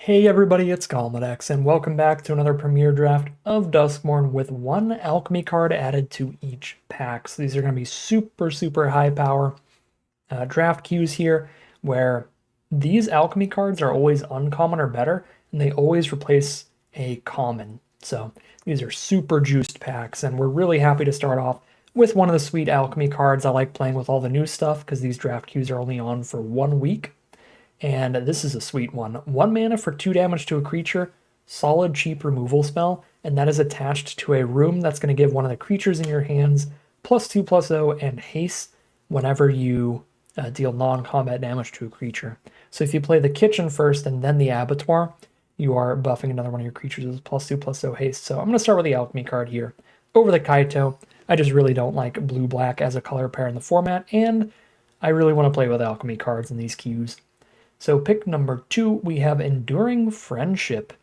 Hey everybody, it's Galmadex, and welcome back to another premiere draft of Duskmourn with one alchemy card added to each pack. So these are going to be super high power draft queues here, where these alchemy cards are always uncommon or better, and they always replace a common. So these are super juiced packs, and we're really happy to start off with one of the sweet alchemy cards. I like playing with all the new stuff because these draft queues are only on for 1 week. And this is a sweet one. 1 mana for 2 damage to a creature, solid cheap removal spell, and that is attached to a room that's going to give one of the creatures in your hands +2/+0 and haste whenever you deal non-combat damage to a creature. So if you play the kitchen first and then the abattoir, you are buffing another one of your creatures with +2/+0 haste. So I'm going to start with the alchemy card here. Over the Kaito, I just really don't like blue-black as a color pair in the format, and I really want to play with alchemy cards in these queues. So pick number 2, we have Enduring Friendship.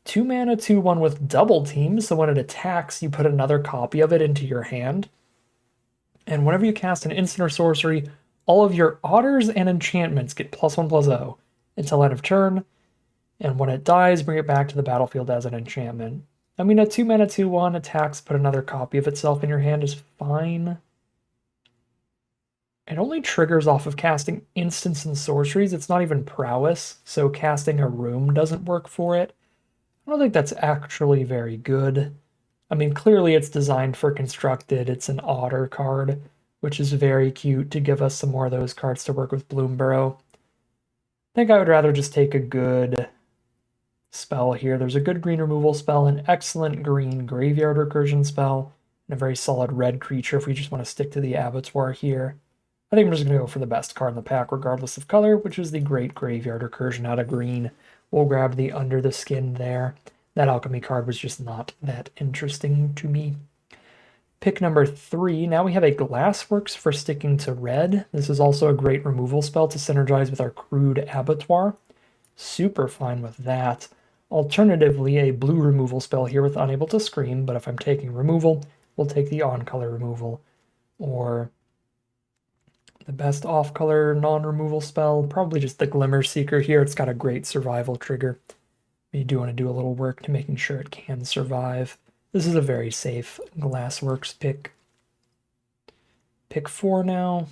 2 mana, 2/1 with double team, so when it attacks, you put another copy of it into your hand. And whenever you cast an instant or sorcery, all of your otters and enchantments get +1/+0 until end of turn. And when it dies, bring it back to the battlefield as an enchantment. I mean, a 2 mana, 2/1 attacks, put another copy of itself in your hand is fine. It only triggers off of casting instants and sorceries. It's not even prowess, so casting a room doesn't work for it. I don't think that's actually very good. I mean, clearly it's designed for constructed. It's an otter card, which is very cute to give us some more of those cards to work with Bloomburrow. I think I would rather just take a good spell here. There's a good green removal spell, an excellent green graveyard recursion spell, and a very solid red creature if we just want to stick to the abattoir here. I think I'm just going to go for the best card in the pack, regardless of color, which is the Great Graveyard Recursion out of green. We'll grab the Under the Skin there. That alchemy card was just not that interesting to me. Pick number 3. Now we have a Glassworks for sticking to red. This is also a great removal spell to synergize with our Crude Abattoir. Super fine with that. Alternatively, a blue removal spell here with Unable to Scream, but if I'm taking removal, we'll take the on-color removal. Or the best off-color non-removal spell, probably just the Glimmer Seeker here. It's got a great survival trigger. You do want to do a little work to making sure it can survive. This is a very safe Glassworks pick. Pick 4 now.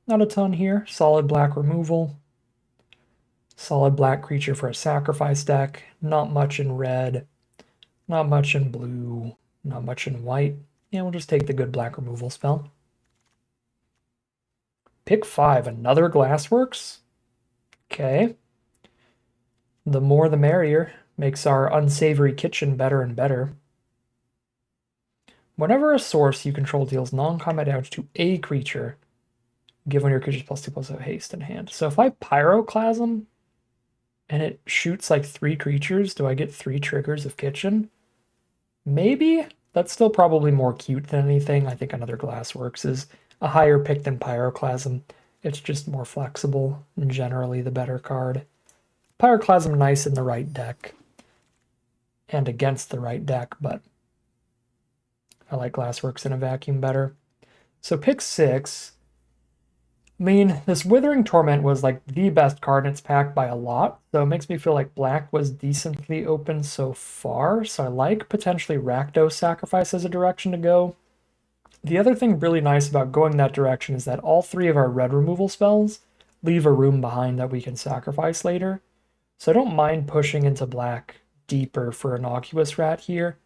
Not a ton here. Solid black removal. Solid black creature for a sacrifice deck. Not much in red. Not much in blue. Not much in white. Yeah, we'll just take the good black removal spell. Pick 5, another Glassworks. Okay. The more the merrier. Makes our unsavory kitchen better and better. Whenever a source you control deals non-combat damage to a creature, give one of your creatures +2/+0 haste in hand. So if I Pyroclasm and it shoots like 3 creatures, do I get 3 triggers of kitchen? Maybe. That's still probably more cute than anything. I think another Glassworks is a higher pick than Pyroclasm. It's just more flexible and generally the better card. Pyroclasm nice in the right deck and against the right deck, but I like Glassworks in a vacuum better. So pick 6. I mean, this Withering Torment was like the best card in its pack by a lot, so it makes me feel like black was decently open so far, so I like potentially Rakdos Sacrifice as a direction to go. The other thing really nice about going that direction is that all 3 of our red removal spells leave a room behind that we can sacrifice later. So I don't mind pushing into black deeper for Innocuous Rat here,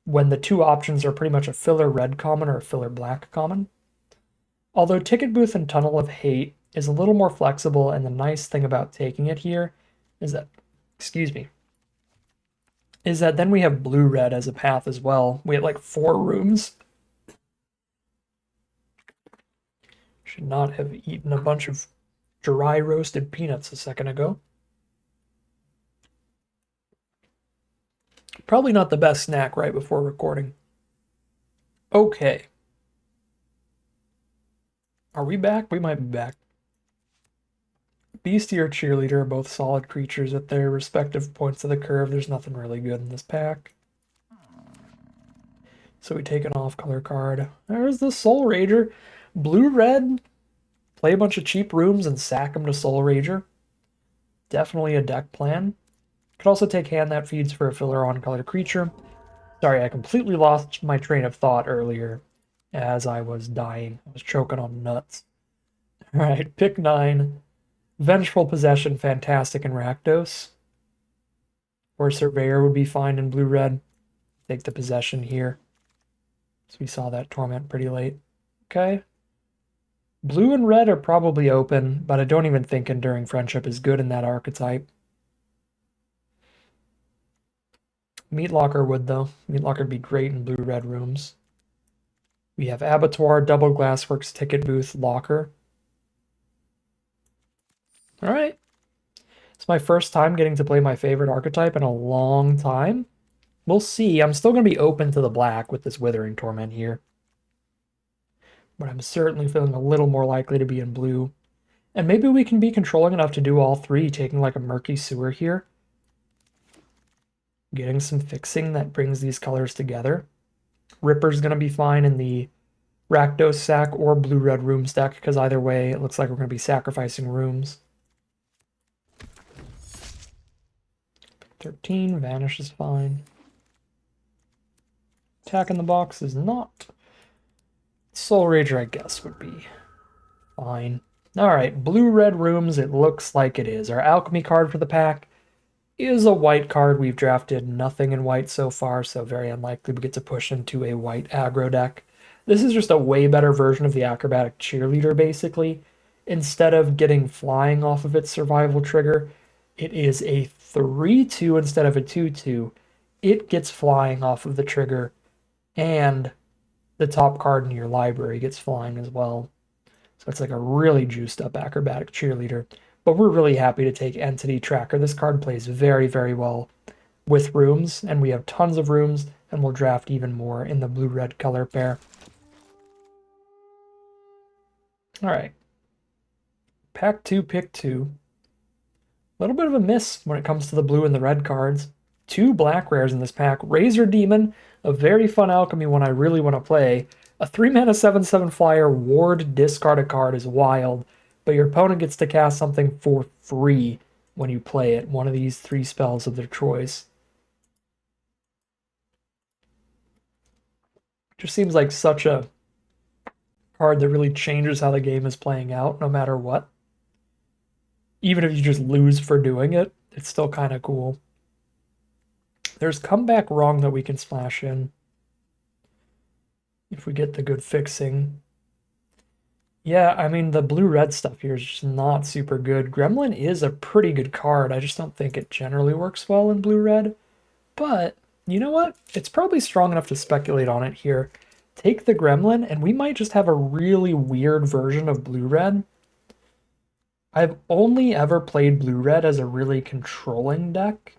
when the 2 options are pretty much a filler red common or a filler black common. Although Ticket Booth and Tunnel of Hate is a little more flexible, and the nice thing about taking it here is that, is that then we have blue-red as a path as well. We have like 4 rooms. Should not have eaten a bunch of dry roasted peanuts a second ago. Probably not the best snack right before recording. Okay. Are we back? We might be back. Beastie or Cheerleader are both solid creatures at their respective points of the curve. There's nothing really good in this pack. So we take an off-color card. There's the Soul Rager. Blue-red. Play a bunch of cheap rooms and sack them to Soul Rager. Definitely a deck plan. Could also take hand that feeds for a filler on colored creature. Sorry, I completely lost my train of thought earlier as I was dying. I was choking on nuts. All right, pick 9. Vengeful Possession, fantastic in Rakdos. Or Surveyor would be fine in blue-red. Take the possession here. So we saw that Torment pretty late. Okay. Blue and red are probably open, but I don't even think Enduring Friendship is good in that archetype. Meatlocker would, though. Meatlocker would be great in blue-red rooms. We have Abattoir, Double Glassworks, Ticket Booth, Locker. All right. It's my first time getting to play my favorite archetype in a long time. We'll see. I'm still going to be open to the black with this Withering Torment here. But I'm certainly feeling a little more likely to be in blue. And maybe we can be controlling enough to do all 3, taking like a Murky Sewer here. Getting some fixing that brings these colors together. Ripper's going to be fine in the Rakdos sack or blue-red rooms deck, because either way, it looks like we're going to be sacrificing rooms. 13, Vanish is fine. Attack in the box is not. Soul Rager, I guess, would be fine. Alright, blue-red rooms, it looks like it is. Our Alchemy card for the pack is a white card. We've drafted nothing in white so far, so very unlikely we get to push into a white aggro deck. This is just a way better version of the Acrobatic Cheerleader, basically. Instead of getting flying off of its survival trigger, it is a 3-2 instead of a 2-2. It gets flying off of the trigger, and the top card in your library gets flying as well. So it's like a really juiced up Acrobatic Cheerleader. But we're really happy to take Entity Tracker. This card plays very, very well with rooms, and we have tons of rooms, and we'll draft even more in the blue-red color pair. Alright. Pack 2, pick 2. A little bit of a miss when it comes to the blue and the red cards. 2 black rares in this pack. Razor Demon, a very fun alchemy one I really want to play. A 3-mana 7/7 flyer, ward, discard a card is wild, but your opponent gets to cast something for free when you play it, one of these 3 spells of their choice. Just seems like such a card that really changes how the game is playing out, no matter what. Even if you just lose for doing it, it's still kind of cool. There's Comeback Wrong that we can splash in if we get the good fixing. Yeah, I mean, the blue-red stuff here is just not super good. Gremlin is a pretty good card. I just don't think it generally works well in blue-red. But, you know what? It's probably strong enough to speculate on it here. Take the Gremlin, and we might just have a really weird version of blue-red. I've only ever played blue-red as a really controlling deck,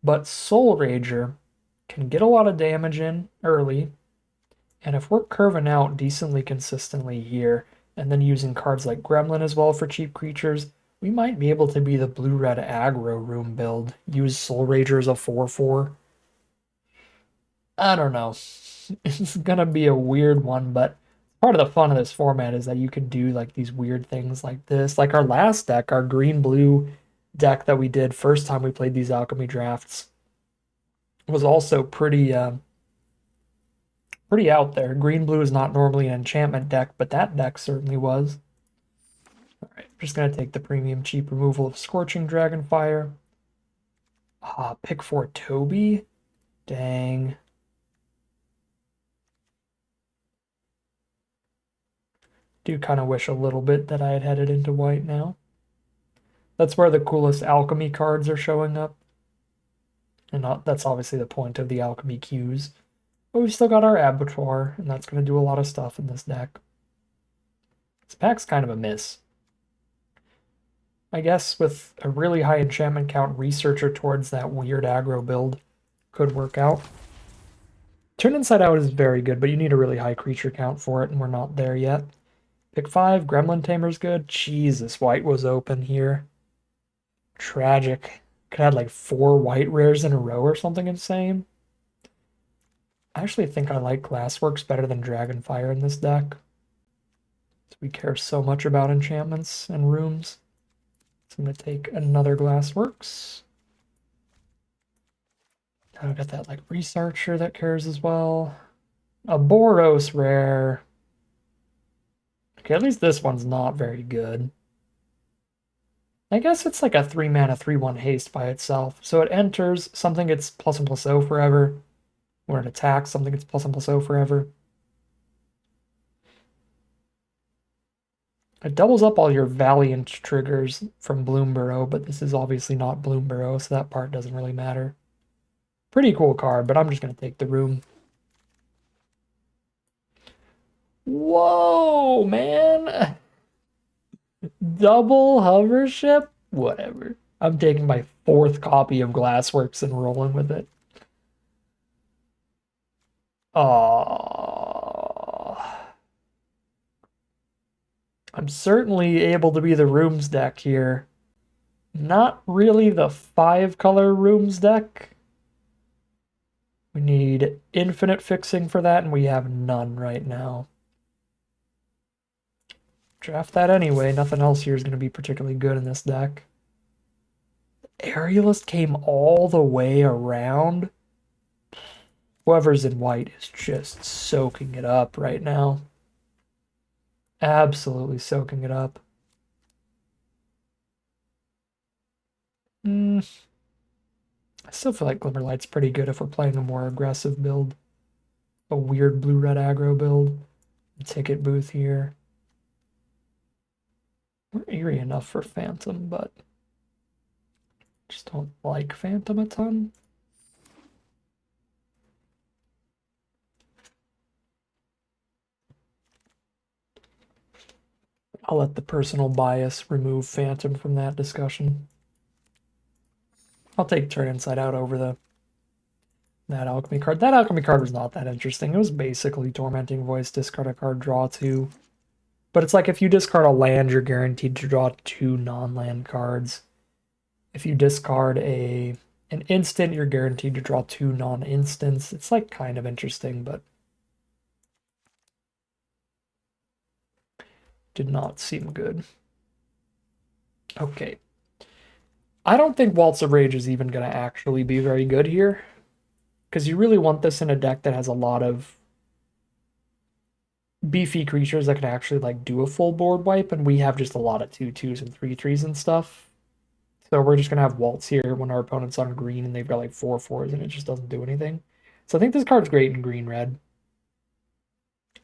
but Soul Rager can get a lot of damage in early, and if we're curving out decently consistently here, and then using cards like Gremlin as well for cheap creatures, we might be able to be the blue-red aggro room build. Use Soul Rager as a 4/4. I don't know. It's gonna be a weird one, but part of the fun of this format is that you can do like these weird things like this. Like our last deck, our green-blue deck that we did first time we played these alchemy drafts was also pretty pretty out there. Green-blue is not normally an enchantment deck, but that deck certainly was. Alright, I'm just gonna take the premium cheap removal of Scorching Dragonfire. Pick 4 Toby. Dang. Do kind of wish a little bit that I had headed into white now. That's where the coolest alchemy cards are showing up. And that's obviously the point of the alchemy queues. But we've still got our Abattoir, and that's going to do a lot of stuff in this deck. This pack's kind of a miss. I guess with a really high enchantment count, Researcher towards that weird aggro build could work out. Turn Inside Out is very good, but you need a really high creature count for it, and we're not there yet. Pick 5, Gremlin Tamer's good. Jesus, white was open here. Tragic. Could have had like 4 white rares in a row or something insane. I actually think I like Glassworks better than Dragonfire in this deck. We care so much about enchantments and rooms. So I'm going to take another Glassworks. I've got that like Researcher that cares as well. A Boros rare. Okay, at least this one's not very good. I guess it's like a 3 mana 3/1 haste by itself. So it enters, something gets +1/+0 forever. When it attacks, something gets +1/+0 forever. It doubles up all your Valiant triggers from Bloomburrow, but this is obviously not Bloomburrow, so that part doesn't really matter. Pretty cool card, but I'm just going to take the room. Whoa, man! Double hover ship? Whatever. I'm taking my 4th copy of Glassworks and rolling with it. Oh, I'm certainly able to be the rooms deck here. Not really the 5-color rooms deck. We need infinite fixing for that, and we have none right now. Draft that anyway. Nothing else here is going to be particularly good in this deck. Aerialist came all the way around. Whoever's in white is just soaking it up right now. Absolutely soaking it up. I still feel like Glimmerlight's pretty good if we're playing a more aggressive build. A weird blue-red aggro build. Ticket booth here. We're eerie enough for Phantom, but just don't like Phantom a ton. I'll let the personal bias remove Phantom from that discussion. I'll take Turn Inside Out over that Alchemy card. That Alchemy card was not that interesting. It was basically Tormenting Voice, discard a card, draw 2. But it's like if you discard a land, you're guaranteed to draw 2 non-land cards. If you discard an instant, you're guaranteed to draw 2 non-instants. It's like kind of interesting, but did not seem good. Okay. I don't think Waltz of Rage is even going to actually be very good here. Because you really want this in a deck that has a lot of beefy creatures that can actually like do a full board wipe, and we have just a lot of 2/2s and 3/3s and stuff. So we're just gonna have Waltz here when our opponent's on green and they've got like 4/4s and it just doesn't do anything. So I think this card's great in green-red.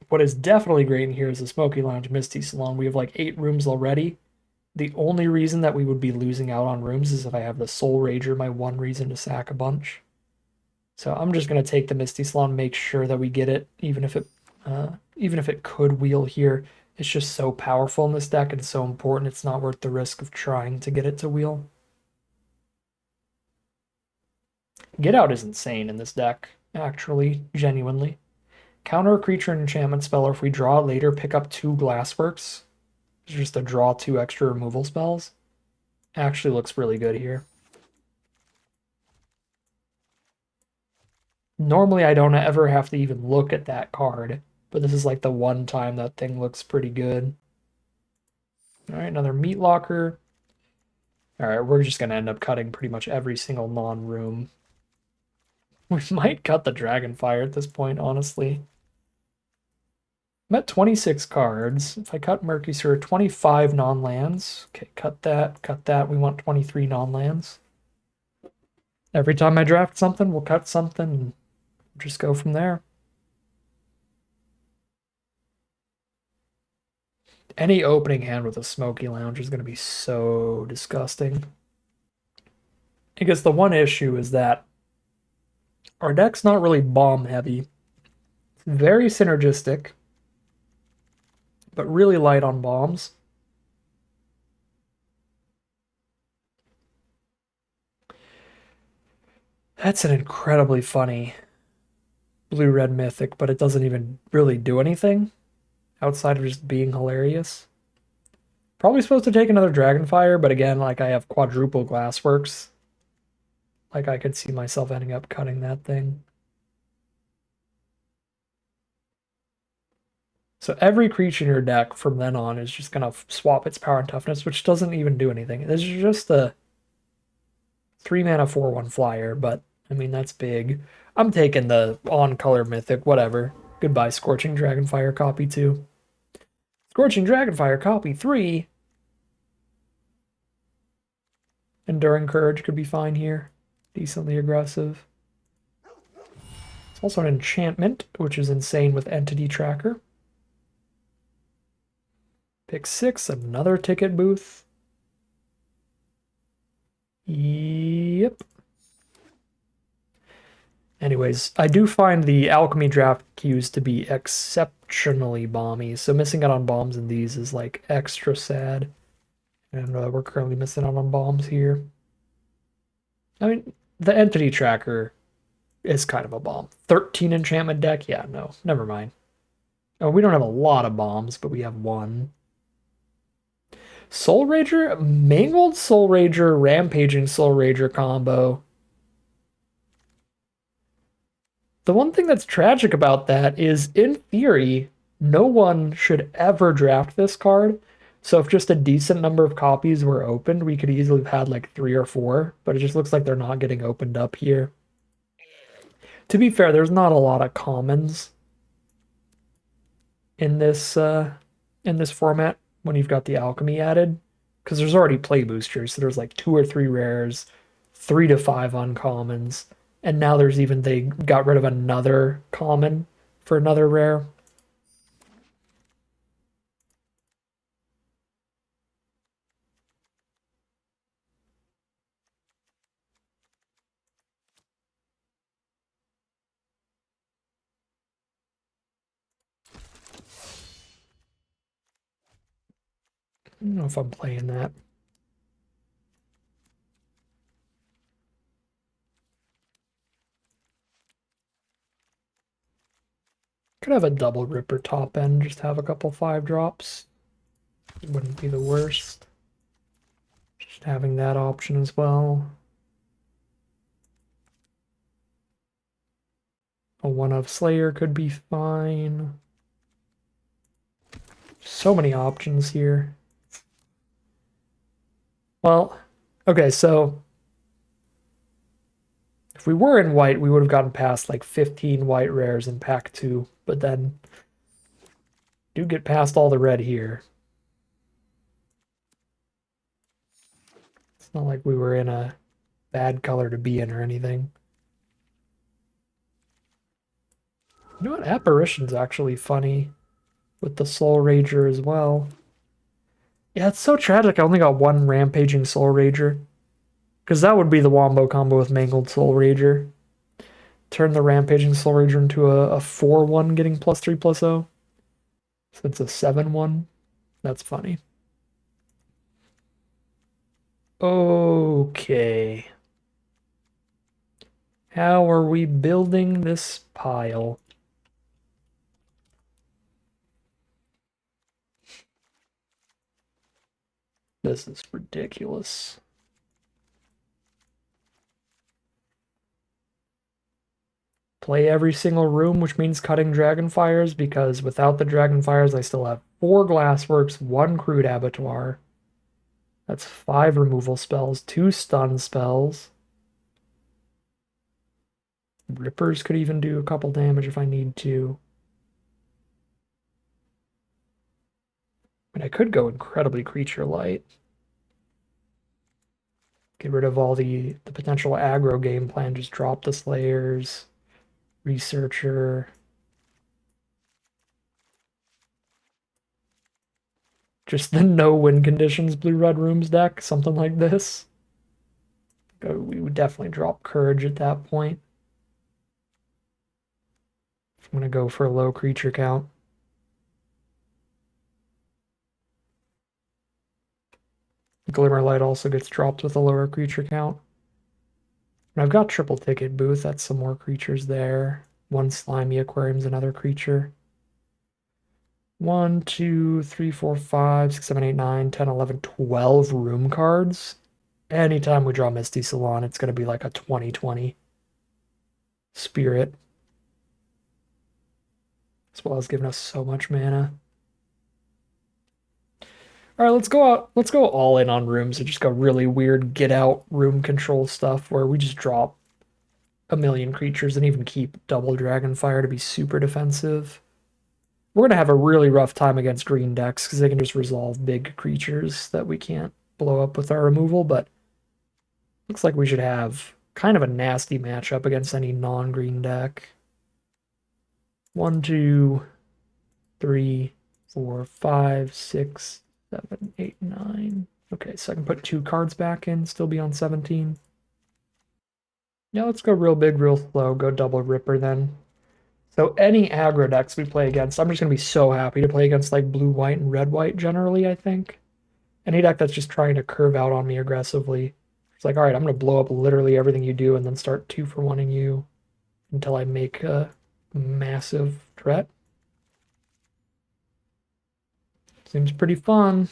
What is definitely great in here is the Smoky Lounge Misty Salon. We have like 8 rooms already. The only reason that we would be losing out on rooms is if I have the Soul Rager, my one reason to sack a bunch. So I'm just gonna take the Misty Salon, make sure that we get it, even if it could wheel here. It's just so powerful in this deck and so important, it's not worth the risk of trying to get it to wheel. Get Out is insane in this deck, actually, genuinely. Counter a creature and enchantment spell, or if we draw it later, pick up 2 Glassworks. It's just to draw 2 extra removal spells. Actually looks really good here. Normally I don't ever have to even look at that card, but this is like the one time that thing looks pretty good. Alright, another Meat Locker. Alright, we're just going to end up cutting pretty much every single non-room. We might cut the Dragonfire at this point, honestly. I'm at 26 cards. If I cut Murky Sewer, 25 non-lands. Okay, cut that, cut that. We want 23 non-lands. Every time I draft something, we'll cut something and just go from there. Any opening hand with a Smoky Lounge is going to be so disgusting. I guess the one issue is that our deck's not really bomb heavy. It's very synergistic, but really light on bombs. That's an incredibly funny blue-red mythic, but it doesn't even really do anything outside of just being hilarious. Probably supposed to take another Dragonfire, but again, like I have quadruple Glassworks. Like I could see myself ending up cutting that thing. So every creature in your deck from then on is just gonna swap its power and toughness, which doesn't even do anything. This is just a 3-mana 4/1 flyer, but I mean that's big. I'm taking the on-color mythic, whatever. Goodbye, Scorching Dragonfire copy 2. Scorching Dragonfire copy 3. Enduring Courage could be fine here. Decently aggressive. It's also an enchantment, which is insane with Entity Tracker. Pick 6, another ticket booth. Yep. Anyways, I do find the Alchemy Draft queues to be exceptionally bomby, so missing out on bombs in these is like extra sad. And we're currently missing out on bombs here. I mean, the Entity Tracker is kind of a bomb. 13 enchantment deck? Yeah, no, never mind. Oh, we don't have a lot of bombs, but we have one. Soul Rager? Mangled Soul Rager, Rampaging Soul Rager combo. The one thing that's tragic about that is, in theory, no one should ever draft this card. So if just a decent number of copies were opened, we could easily have had like 3 or 4, but it just looks like they're not getting opened up here. To be fair, there's not a lot of commons in this format when you've got the alchemy added, because there's already play boosters, so there's like 2 or 3 rares, 3 to 5 uncommons, and now there's even, they got rid of another common for another rare. I don't know if I'm playing that. Could have a double Ripper top end, just have a couple 5 drops. It wouldn't be the worst. Just having that option as well. A 1-of Slayer could be fine. So many options here. Well, okay, so if we were in white, we would have gotten past like 15 white rares in pack 2, but then do get past all the red here. It's not like we were in a bad color to be in or anything. You know what? Apparition's actually funny with the Soul Rager as well. Yeah, it's so tragic I only got one Rampaging Soul Rager. Because that would be the wombo combo with Mangled Soul Rager. Turn the Rampaging Soul Rager into a 4/1 getting +3/+0. So it's a 7/1. That's funny. Okay. How are we building this pile? This is ridiculous. Play every single room, which means cutting Dragonfires, because without the Dragonfires, I still have 4 Glassworks, 1 Crude Abattoir. That's 5 removal spells, 2 stun spells. Rippers could even do a couple damage if I need to. I mean, I could go incredibly Creature Light. Get rid of all the potential aggro game plan, just drop the Slayers. Researcher. Just the no win conditions blue-red rooms deck, something like this. We would definitely drop Courage at that point. I'm gonna go for a low creature count. Glimmerlight also gets dropped with a lower creature count. And I've got triple ticket booth, that's some more creatures there. 1 slimy aquarium's another creature. 1, 2, 3, 4, 5, 6, 7, 8, 9, 10, 11, 12 room cards. Anytime we draw Misty Salon, it's going to be like a 20/20 Spirit. as well as giving us so much mana. All right, let's go out. Let's go all in on rooms and just go really weird get out room control stuff where we just drop a million creatures and even keep double Dragonfire to be super defensive. We're going to have a really rough time against green decks because they can just resolve big creatures that we can't blow up with our removal, but looks like we should have kind of a nasty matchup against any non-green deck. 1, 2, 3, 4, 5, 6, 7, 8, 9. Okay, so I can put 2 cards back in, still be on 17. Yeah, let's go real big, real slow, go double Ripper then. So any aggro decks we play against, I'm just going to be so happy to play against like blue-white and red-white generally, I think. Any deck that's just trying to curve out on me aggressively. It's like, all right, I'm going to blow up literally everything you do and then start 2-for-1ing you until I make a massive threat. Seems pretty fun.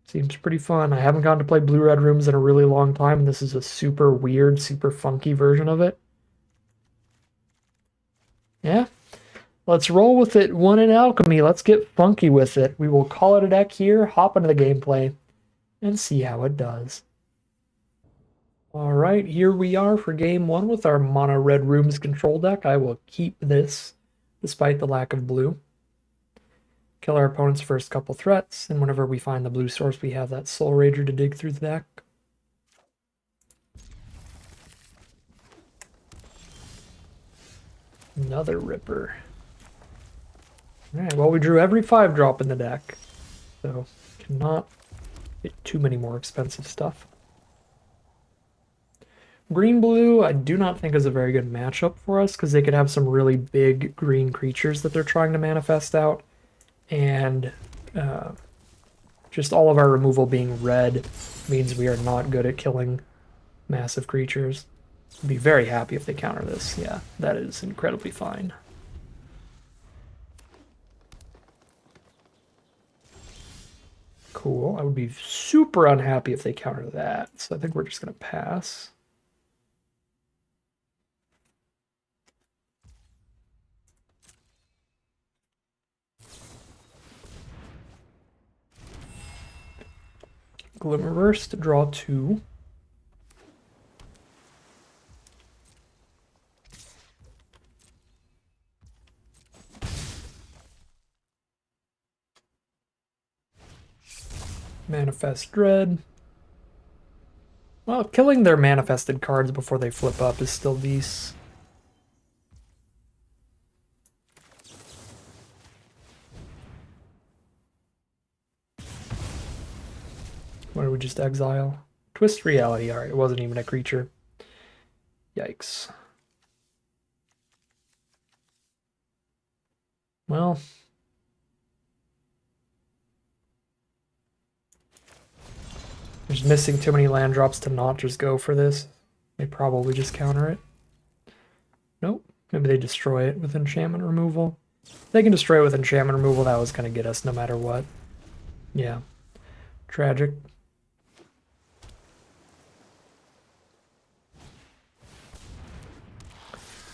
Seems pretty fun. I haven't gotten to play blue-red rooms in a really long time, and this is a super weird, super funky version of it. Yeah, let's roll with it. 1 in Alchemy. Let's get funky with it. We will call it a deck here, hop into the gameplay, and see how it does. All right, here we are for game 1 with our mono red rooms control deck. I will keep this despite the lack of blue. Kill our opponent's first couple threats, and whenever we find the blue source, we have that Soul Rager to dig through the deck. Another Ripper. Alright, well, we drew every 5-drop in the deck, so cannot get too many more expensive stuff. Green-blue, I do not think is a very good matchup for us, because they could have some really big green creatures that they're trying to manifest out, and just all of our removal being red means we are not good at killing massive creatures. I'd be very happy if they counter this. Yeah, that is incredibly fine. Cool. I would be super unhappy if they counter that, so I think we're just going to pass. Glimmerburst, draw 2. Manifest Dread. Well, killing their manifested cards before they flip up is still decent. What did we just exile? Twist Reality. Alright, it wasn't even a creature. Yikes. Well, there's missing too many land drops to not just go for this. They probably just counter it. Nope. Maybe they destroy it with enchantment removal. If they can destroy it with enchantment removal, that was going to get us no matter what. Yeah. Tragic.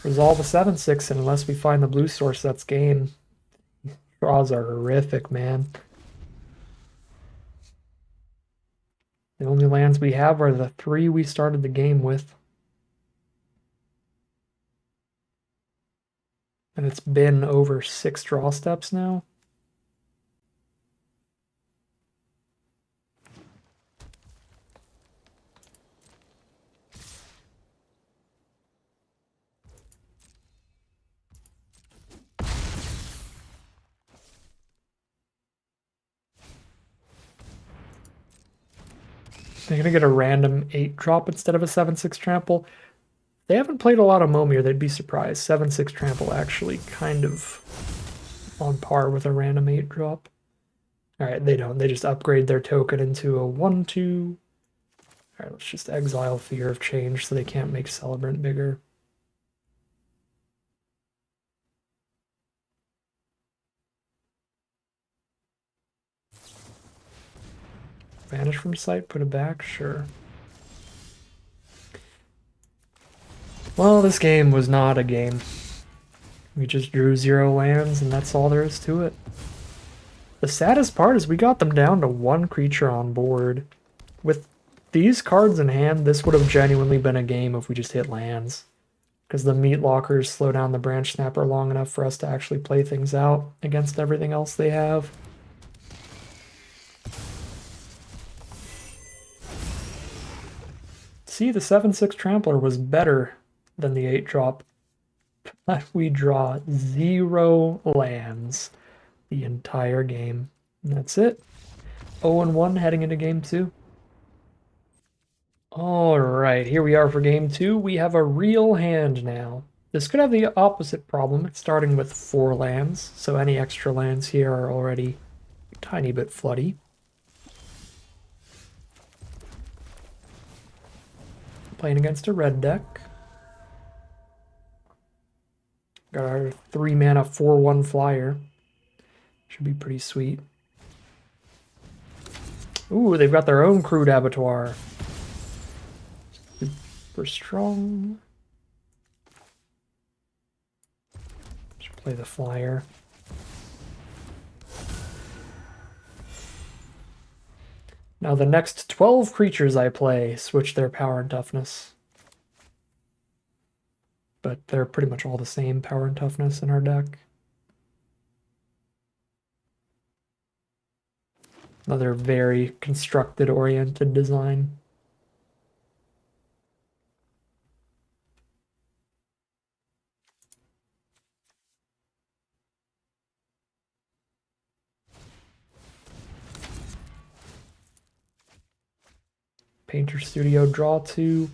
Resolve a 7/6, and unless we find the blue source, that's game. Draws are horrific, man. The only lands we have are the 3 we started the game with. And it's been over 6 draw steps now. They're going to get a random 8-drop instead of a 7/6 trample. They haven't played a lot of Momir, they'd be surprised. 7/6 trample actually kind of on par with a random 8-drop. Alright, they don't. They just upgrade their token into a 1/2. Alright, let's just exile Fear of Change so they can't make Celebrant bigger. Vanish from sight, put it back, sure. Well, this game was not a game. We just drew 0 lands, and that's all there is to it. The saddest part is we got them down to 1 creature on board. With these cards in hand, this would have genuinely been a game if we just hit lands. Because the meat lockers slow down the branch snapper long enough for us to actually play things out against everything else they have. See, the 7/6 Trampler was better than the 8-drop. But we draw 0 lands the entire game. And that's it. 0-1 heading into game 2. Alright, here we are for game 2. We have a real hand now. This could have the opposite problem. It's starting with 4 lands, so any extra lands here are already a tiny bit floody. Playing against a red deck. Got our 3-mana 4/1 flyer. Should be pretty sweet. Ooh, they've got their own crude abattoir. Super strong. Just play the flyer. Now the next 12 creatures I play switch their power and toughness. But they're pretty much all the same power and toughness in our deck. Another very constructed-oriented design. Painter Studio, draw 2.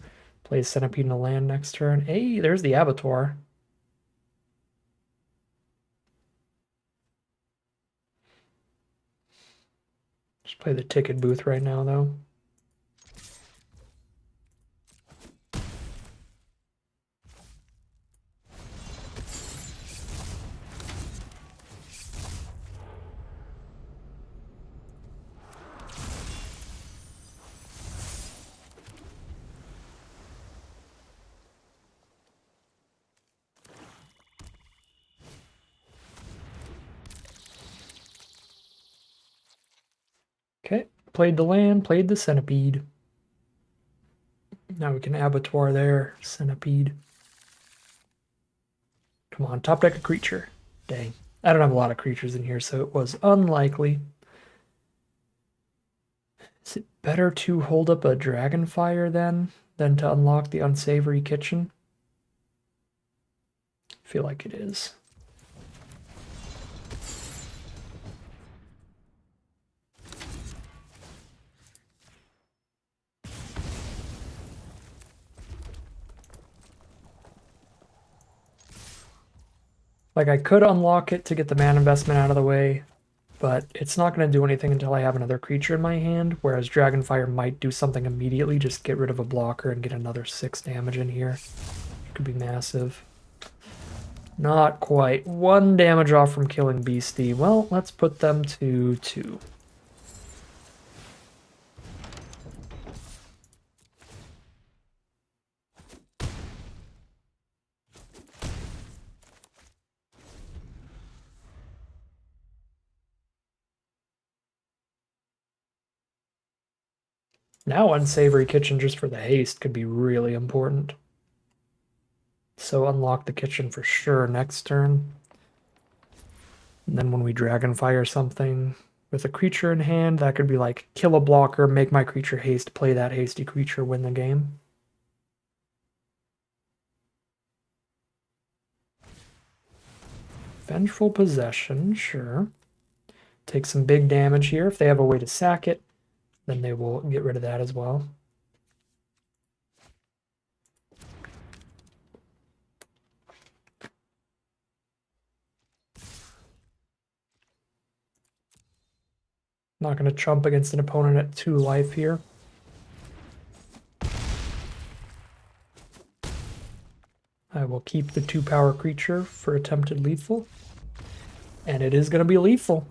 Plays Centipede in a land next turn. Hey, there's the Abattoir. Just play the ticket booth right now, though. Okay, played the land, played the Centipede. Now we can Abattoir there, Centipede. Come on, top deck a creature. Dang. I don't have a lot of creatures in here, so it was unlikely. Is it better to hold up a Dragonfire then, than to unlock the Unsavory Kitchen? I feel like it is. Like, I could unlock it to get the mana investment out of the way, but it's not going to do anything until I have another creature in my hand, whereas Dragonfire might do something immediately, just get rid of a blocker and get another 6 damage in here. It could be massive. Not quite. 1 damage off from killing Beastie. Well, let's put them to 2. Now Unsavory Kitchen just for the haste could be really important. So unlock the kitchen for sure next turn. And then when we Dragonfire something with a creature in hand, that could be like kill a blocker, make my creature haste, play that hasty creature, win the game. Vengeful Possession, sure. Take some big damage here. If they have a way to sack it, then they will get rid of that as well. Not going to chump against an opponent at 2 life here. I will keep the 2-power creature for attempted lethal. And it is going to be lethal.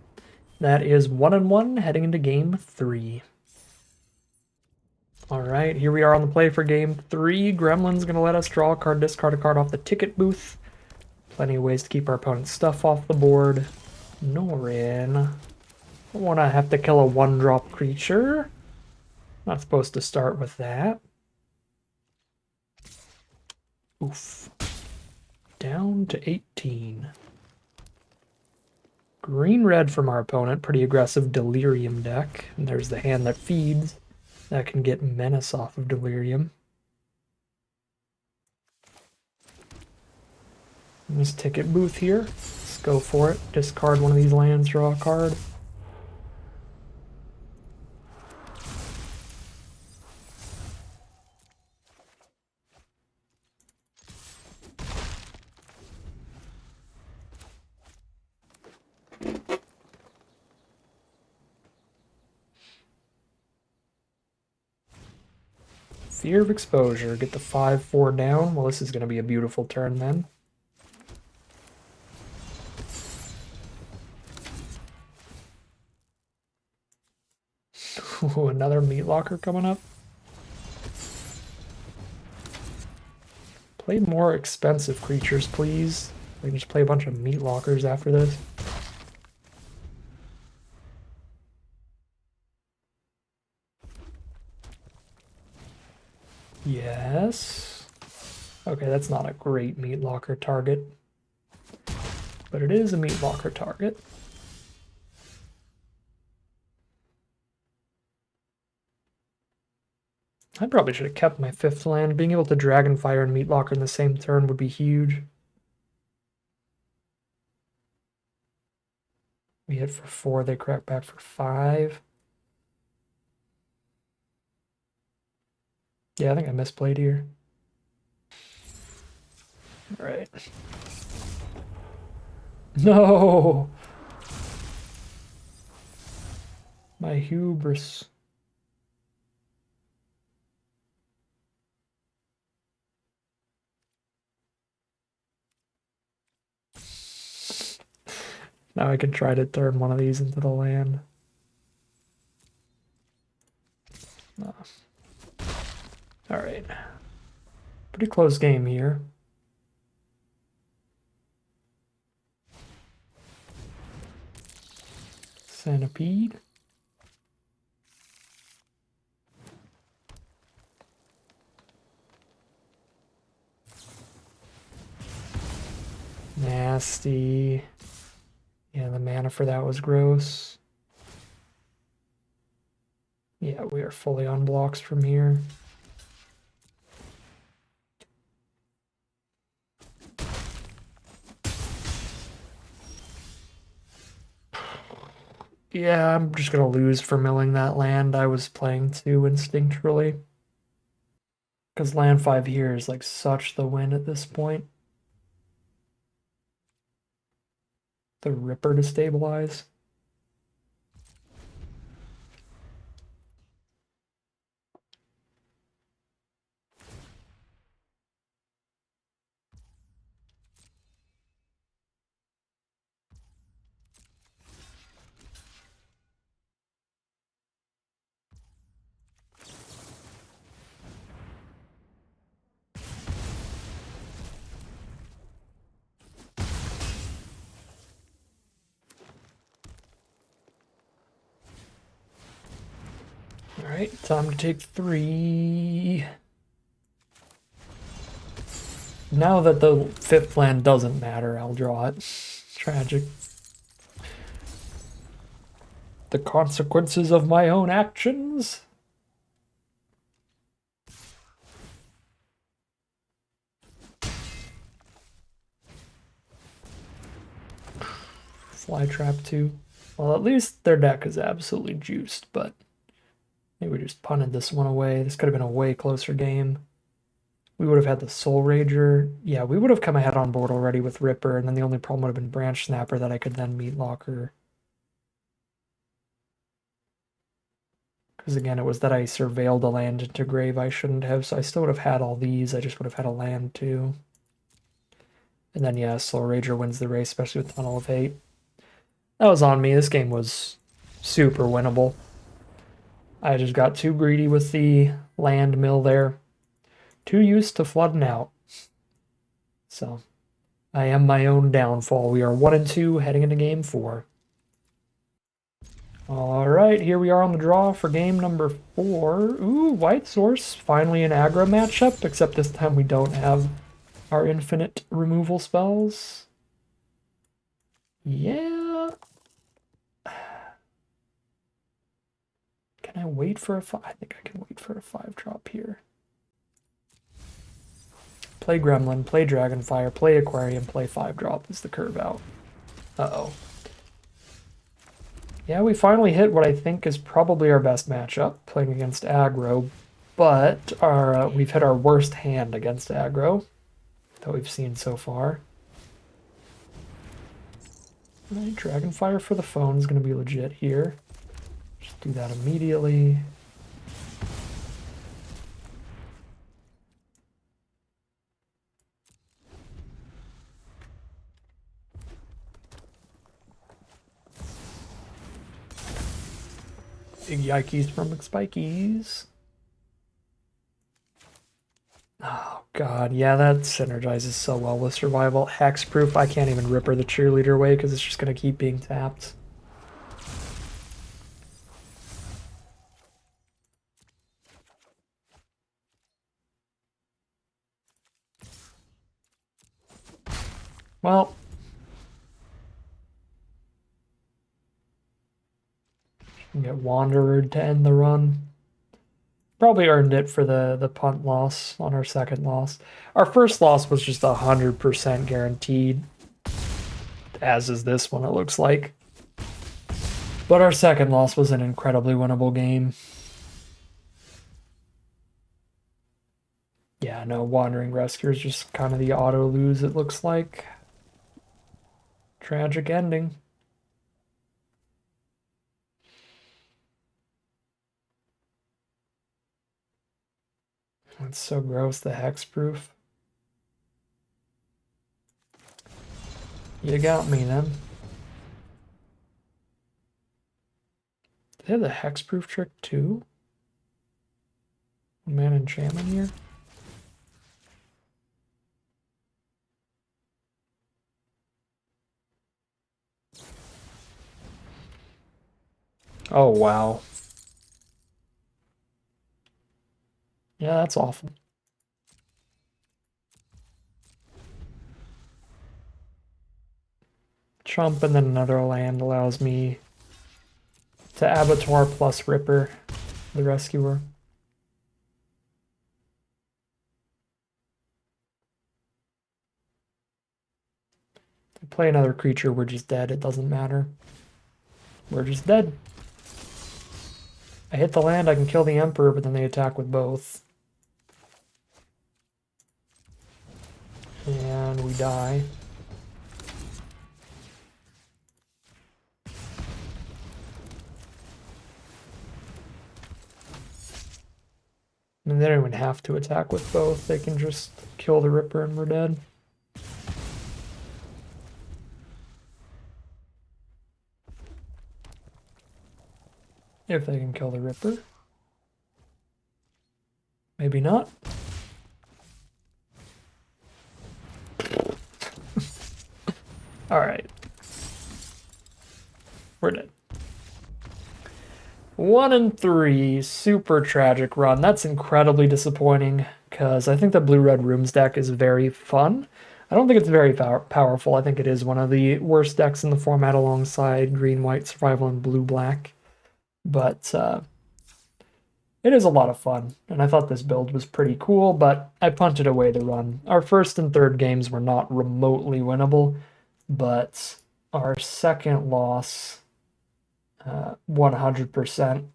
That is 1-1 heading into game 3. Alright, here we are on the play for game 3. Gremlin's going to let us draw a card, discard a card off the ticket booth. plenty of ways to keep our opponent's stuff off the board. Norin. Don't want to have to kill a 1-drop creature. Not supposed to start with that. Oof. Down to 18. Green-red from our opponent. Pretty aggressive Delirium deck. And there's the hand that feeds. That can get Menace off of Delirium. This ticket booth here. Let's go for it. Discard one of these lands, draw a card. Fear of Exposure. Get the 5/4 down. Well, this is going to be a beautiful turn then. Ooh, another Meat Locker coming up. Play more expensive creatures, please. We can just play a bunch of Meat Lockers after this. Yes. Okay, that's not a great Meat Locker target. But it is a Meat Locker target. I probably should have kept my 5th land. Being able to Dragonfire and Meat Locker in the same turn would be huge. We hit for 4, they crack back for 5. Yeah, I think I misplayed here. All right. No! My hubris. Now I can try to turn one of these into the land. No. All right. Pretty close game here. Centipede. Nasty. Yeah, the mana for that was gross. Yeah, we are fully on blocks from here. Yeah, I'm just gonna lose for milling that land. I was playing too instinctually. Because land 5 here is like such the win at this point. The Ripper to stabilize. Alright, time to take 3. Now that the 5th land doesn't matter, I'll draw it. Tragic. The consequences of my own actions? Flytrap 2. Well, at least their deck is absolutely juiced, but maybe we just punted this one away. This could have been a way closer game. We would have had the Soul Rager. Yeah, we would have come ahead on board already with Ripper, and then the only problem would have been Branch Snapper that I could then Meat Locker. Because again, it was that I surveilled a land into grave I shouldn't have, so I still would have had all these. I just would have had a land too. And then yeah, Soul Rager wins the race, especially with Tunnel of Hate. That was on me. This game was super winnable. I just got too greedy with the land mill there. Too used to flooding out. So, I am my own downfall. We are 1-2 heading into game 4. Alright, here we are on the draw for game number 4. Ooh, White Source. Finally an aggro matchup, except this time we don't have our infinite removal spells. Yeah. Can I wait for a 5? I think I can wait for a 5-drop here. Play Gremlin, play Dragonfire, play Aquarium, play 5-drop is the curve out. Uh-oh. Yeah, we finally hit what I think is probably our best matchup, playing against aggro, but we've hit our worst hand against aggro that we've seen so far. Right, Dragonfire for the phone is going to be legit here. Just do that immediately. Big yikes from McSpikies. Oh god, yeah, that synergizes so well with survival. Hexproof, I can't even Ripper the cheerleader away because it's just going to keep being tapped. Well, can get Wanderer to end the run. Probably earned it for the punt loss on our second loss. Our first loss was just 100% guaranteed, as is this one, it looks like. But our second loss was an incredibly winnable game. Yeah, no, Wandering Rescue is just kind of the auto lose, it looks like. Tragic ending. It's so gross, the hexproof. You got me then. They have the hexproof trick too? Man enchantment here? Oh wow. Yeah, that's awful. Chump and then another land allows me to Abattoir plus Ripper, the Rescuer. If we play another creature, we're just dead. It doesn't matter. We're just dead. I hit the land, I can kill the Emperor, but then they attack with both. And we die. And they don't even have to attack with both. They can just kill the Ripper and we're dead. If they can kill the Ripper. Maybe not. Alright. We're dead. 1-3, super tragic run. That's incredibly disappointing because I think the Blue-Red Rooms deck is very fun. I don't think it's very powerful. I think it is one of the worst decks in the format alongside Green-White, Survival, and Blue-Black. But it is a lot of fun, and I thought this build was pretty cool, but I punted away the run. Our first and third games were not remotely winnable, but our second loss, 100%,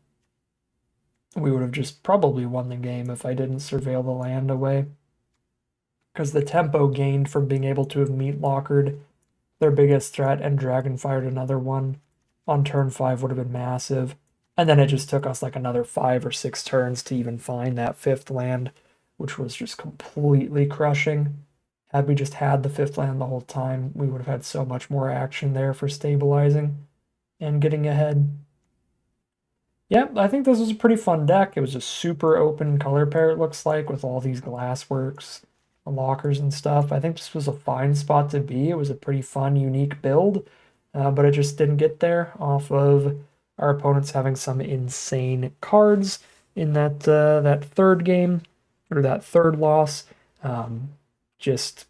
we would have just probably won the game if I didn't surveil the land away. Because the tempo gained from being able to have meat lockered their biggest threat and dragonfired another one on turn 5 would have been massive. And then it just took us like another 5 or 6 turns to even find that 5th land, which was just completely crushing. Had we just had the 5th land the whole time, we would have had so much more action there for stabilizing and getting ahead. Yeah, I think this was a pretty fun deck. It was a super open color pair, it looks like, with all these glassworks. lockers and stuff. I think this was a fine spot to be. It was a pretty fun, unique build, but it just didn't get there off of our opponents having some insane cards in that third game, or that third loss. Just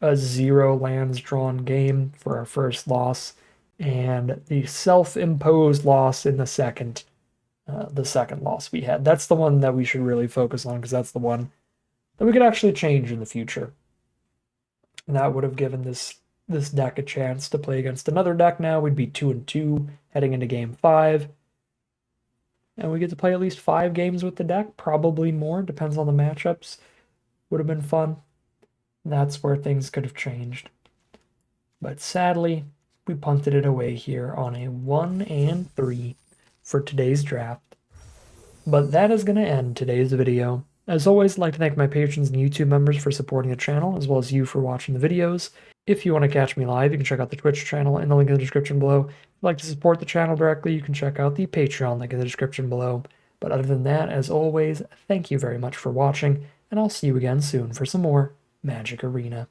a 0 lands drawn game for our first loss, and the self-imposed loss in the second loss we had. That's the one that we should really focus on, because that's the one that we could actually change in the future. And that would have given this deck a chance to play against another deck. Now we'd be 2-2 heading into game 5. And we get to play at least 5 games with the deck, probably more, depends on the matchups. Would have been fun. That's where things could have changed. But sadly, we punted it away here on a 1-3 for today's draft. But that is going to end today's video. As always, I'd like to thank my patrons and YouTube members for supporting the channel, as well as you for watching the videos. If you want to catch me live, you can check out the Twitch channel in the link in the description below. If you'd like to support the channel directly, you can check out the Patreon link in the description below. But other than that, as always, thank you very much for watching, and I'll see you again soon for some more Magic Arena.